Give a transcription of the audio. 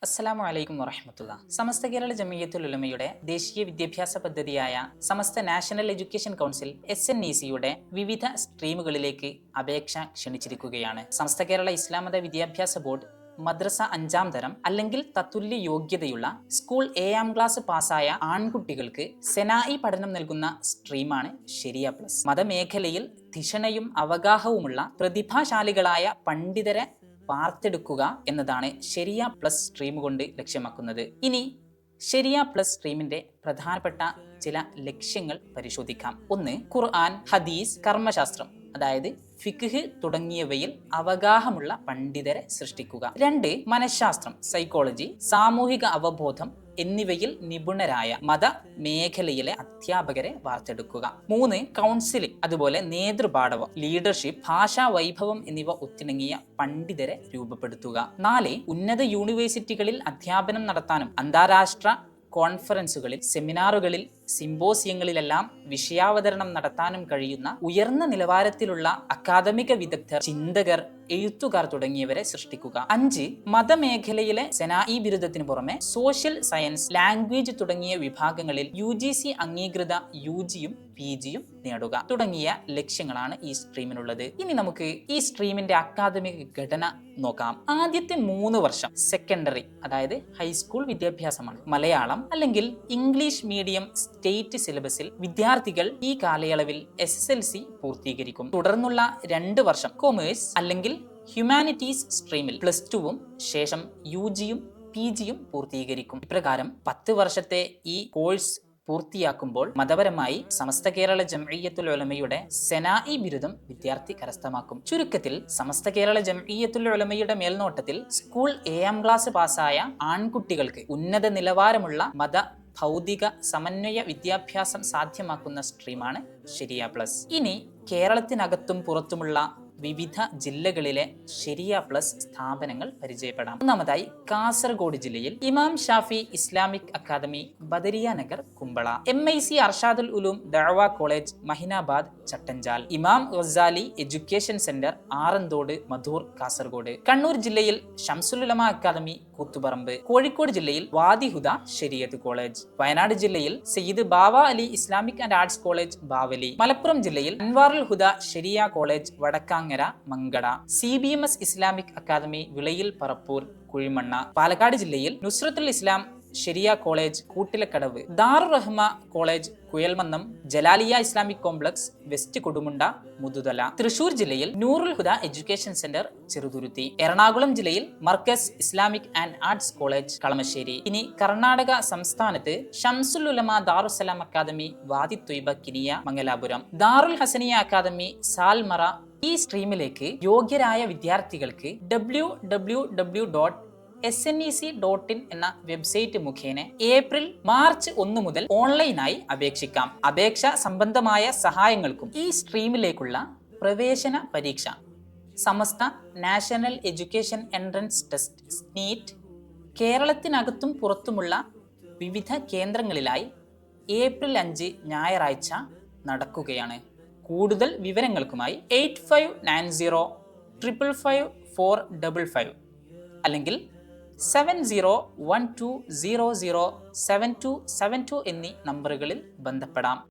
അസ്സലാമു അലൈക്കും വറഹ്മത്തുള്ളാ. സമസ്ത കേരള ജമിയത്തുൽ ഉലമയുടെ ദേശീയ വിദ്യാഭ്യാസ പദ്ധതിയായ സമസ്ത നാഷണൽ എഡ്യൂക്കേഷൻ കൗൺസിൽ SNEC-യുടെ വിവിധ സ്ട്രീമുകളിലേക്ക് അപേക്ഷ ക്ഷണിച്ചിരിക്കുകയാണ്. സമസ്ത കേരള ഇസ്ലാം മത വിദ്യാഭ്യാസ ബോർഡ് മദ്രസ 5-ാം തരം അല്ലെങ്കിൽ തത്തുല്യ യോഗ്യതയുള്ള സ്കൂൾ 7-ാം ക്ലാസ് പാസ്സായ ആൺകുട്ടികൾക്ക് സെനായി പഠനം നൽകുന്ന സ്ട്രീമാണ് ശരിയ പ്ലസ്. മതമേഖലയിൽ ധിഷണയും അവഗാഹവുമുള്ള പ്രതിഭാശാലികളായ പണ്ഡിതരെ വാർത്തെടുക്കുക എന്നതാണ് ശരിയ പ്ലസ് സ്ട്രീം കൊണ്ട് ലക്ഷ്യമാക്കുന്നത്. ഇനി ശരിയ പ്ലസ് സ്ട്രീമിന്റെ പ്രധാനപ്പെട്ട ചില ലക്ഷ്യങ്ങൾ പരിശോധിക്കാം. 1. ഖുർആൻ, ഹദീസ്, കർമ്മശാസ്ത്രം അതായത് ഫിഖ് തുടങ്ങിയവയിൽ അവഗാഹമുള്ള പണ്ഡിതരെ സൃഷ്ടിക്കുക. 2. മനഃശാസ്ത്രം, സൈക്കോളജി, സാമൂഹിക അവബോധം എന്നിവയിൽ നിപുണരായ മത മേഖലയിലെ അധ്യാപകരെ വാർത്തെടുക്കുക. 3. കൗൺസിലിംഗ്, അതുപോലെ നേതൃപാടവം, ലീഡർഷിപ്പ്, ഭാഷാ വൈഭവം എന്നിവ ഒത്തിണങ്ങിയ പണ്ഡിതരെ രൂപപ്പെടുത്തുക. 4. ഉന്നത യൂണിവേഴ്സിറ്റികളിൽ അധ്യാപനം നടത്താനും അന്താരാഷ്ട്ര കോൺഫറൻസുകളിൽ, സെമിനാറുകളിൽ, സിംബോസിയങ്ങളിലെല്ലാം വിഷയാവതരണം നടത്താനും കഴിയുന്ന ഉയർന്ന നിലവാരത്തിലുള്ള അക്കാദമിക വിദഗ്ധർ, ചിന്തകർ, എഴുത്തുകാർ തുടങ്ങിയവരെ സൃഷ്ടിക്കുക. 5. മതമേഖലയിലെ സെനായി ബിരുദത്തിന് പുറമെ സോഷ്യൽ സയൻസ്, ലാംഗ്വേജ് തുടങ്ങിയ വിഭാഗങ്ങളിൽ UGC അംഗീകൃത UGയും PGയും നേടുക തുടങ്ങിയ ലക്ഷ്യങ്ങളാണ് ഈ സ്ട്രീമിനുള്ളത്. ഇനി നമുക്ക് ഈ സ്ട്രീമിന്റെ അക്കാദമിക ഘടന നോക്കാം. ആദ്യത്തെ 3 വർഷം സെക്കൻഡറി അതായത് ഹൈസ്കൂൾ വിദ്യാഭ്യാസമാണ്. മലയാളം അല്ലെങ്കിൽ ഇംഗ്ലീഷ് മീഡിയം സ്റ്റേറ്റ് സിലബസിൽ വിദ്യാർത്ഥികൾ ഈ കാലയളവിൽ SSLC പൂർത്തീകരിക്കും. തുടർന്നുള്ള 2 വർഷം കൊമേഴ്സ് അല്ലെങ്കിൽ ഹ്യൂമാനിറ്റീസ് സ്ട്രീമിൽ +2-വും ശേഷം UGയും PGയും പൂർത്തീകരിക്കും. ഇപ്രകാരം 10 വർഷത്തെ ഈ കോഴ്സ് പൂർത്തിയാക്കുമ്പോൾ മതപരമായി സമസ്ത കേരള ജംഇയ്യത്തുൽ ഉലമയുടെ സെനായി ബിരുദം വിദ്യാർത്ഥി കരസ്ഥമാക്കും. ചുരുക്കത്തിൽ സമസ്ത കേരള ജംഇയ്യത്തുൽ ഉലമയുടെ മേൽനോട്ടത്തിൽ സ്കൂൾ 7-ാം ക്ലാസ് പാസ്സായ ആൺകുട്ടികൾക്ക് ഉന്നത നിലവാരമുള്ള മത ഭൗതിക സമന്വയ വിദ്യാഭ്യാസം സാധ്യമാക്കുന്ന സ്ട്രീമാണ് ശരിയ പ്ലസ്. ഇനി കേരളത്തിനകത്തും പുറത്തുമുള്ള വിവിധ ജില്ലകളിലെ ശരിയ പ്ലസ് സ്ഥാപനങ്ങൾ പരിചയപ്പെടാം. ഒന്നാമതായി കാസർഗോഡ് ജില്ലയിൽ Imam Shafi Islamic academy, Badariya Nagar, Kumbla. MIC Arshadul Uloom Dawa college, Mahinabad, Chattanchal. Imam Ghazali education centre, Aranthode, Madhur, Kasaragod. Kannur ജില്ലയിൽ ഷംസുൽ ഉലമ അക്കാദമി, കൂത്തുപറമ്പ്. കോഴിക്കോട് ജില്ലയിൽ വാദിഹുദ ശരിയത്ത് കോളേജ്. വയനാട് ജില്ലയിൽ Sayyid Bava Ali Islamic and arts college, Bavali. Malappuram ജില്ലയിൽ Anwarul Huda Sharia college, Vadakkangara, Mankada. CBMS Islamic academy, Vilayil Parappur, Kuzhimanna. Palakkad ജില്ലയിൽ Nusrathul Islam Sharia college, Koottilakkadavu. Darur Rahma college, കുയൽമന്നം. Jalaliya Islamic complex, west Kodumunda, Muthuthala. Thrissur ജില്ലയിൽ നൂറുൽ ഹുദ എഡ്യൂക്കേഷൻ സെന്റർ, ചെറുതുരുത്തി. എറണാകുളം ജില്ലയിൽ Markaz Islamic and arts college, Kalamassery. ഇനി കർണാടക സംസ്ഥാനത്ത് ഷംസുൽ ഉലമ ദാറുസലാം അക്കാദമി, വാദി ത്വയ്ബ, കിനിയ, മംഗലാപുരം. ദാറുൽ ഹസനിയ അക്കാദമി, സാൽമറ. ഈ സ്ട്രീമിലേക്ക് യോഗ്യരായ വിദ്യാർത്ഥികൾക്ക് www.snec.in എന്ന വെബ്സൈറ്റ് മുഖേന ഏപ്രിൽ മാർച്ച് 1 മുതൽ ഓൺലൈനായി അപേക്ഷിക്കാം. അപേക്ഷ സംബന്ധമായ സഹായങ്ങൾക്കും ഈ സ്ട്രീമിലേക്കുള്ള പ്രവേശന പരീക്ഷ Samastha national education entrance test (SNEET) കേരളത്തിനകത്തും പുറത്തുമുള്ള വിവിധ കേന്ദ്രങ്ങളിലായി ഏപ്രിൽ 5 ഞായറാഴ്ച നടക്കുകയാണ്. കൂടുതൽ വിവരങ്ങൾക്കുമായി 8590555455 അല്ലെങ്കിൽ 7012007272 എന്നീ നമ്പറുകളിൽ ബന്ധപ്പെടാം.